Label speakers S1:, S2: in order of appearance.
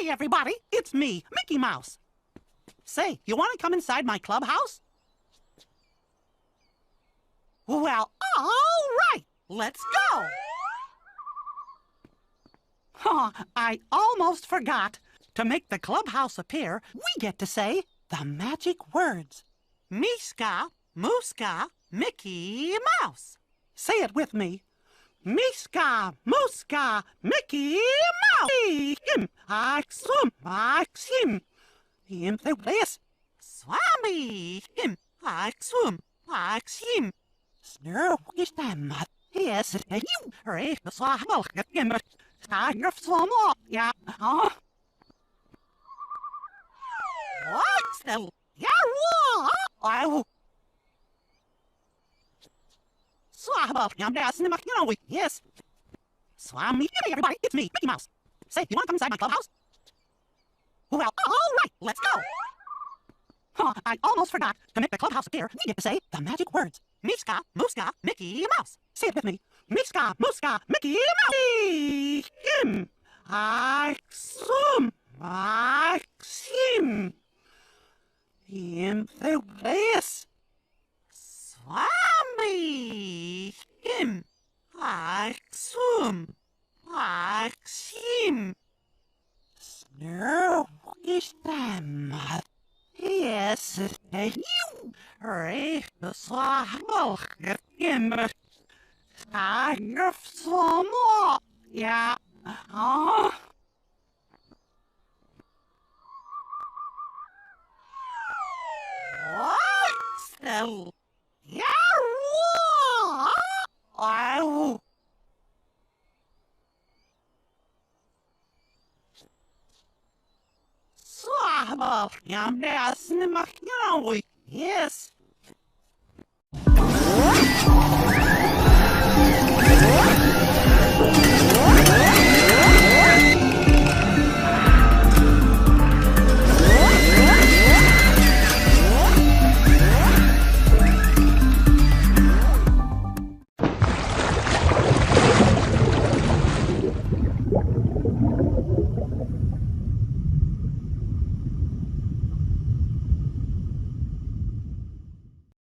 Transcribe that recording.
S1: Hey, everybody, it's me, Mickey Mouse. Say, you want to come inside my clubhouse? Well, all right, let's go. I almost forgot. To make the clubhouse appear, we get to say the magic words. Miska, Mooska, Mickey Mouse. Say it with me. Miska, Mooska, Mickey Mouse. Him, him. Him, the place. Swami, him, swim, him. Snur, is them. Yes, you, right, the swabble, him. Tiger swam off, yeah, huh? What's the Swabble, I'm dancing in my yes. Swami, hey everybody, it's me, Mickey Mouse. Say, you want to come inside my clubhouse? Well, all right, let's go. I almost forgot. To make the clubhouse appear, we get to say the magic words. Miska, Mooska, Mickey Mouse. Say it with me. Miska, Mooska, Mickey Mouse. Him. Swim. Him. Him the place. Swami. Him. Swim. Him. Snur is them. Yes, you read the swabble him. Tiger some more. Yeah. What's the Oh. Swabble, I'm dancing in my yes.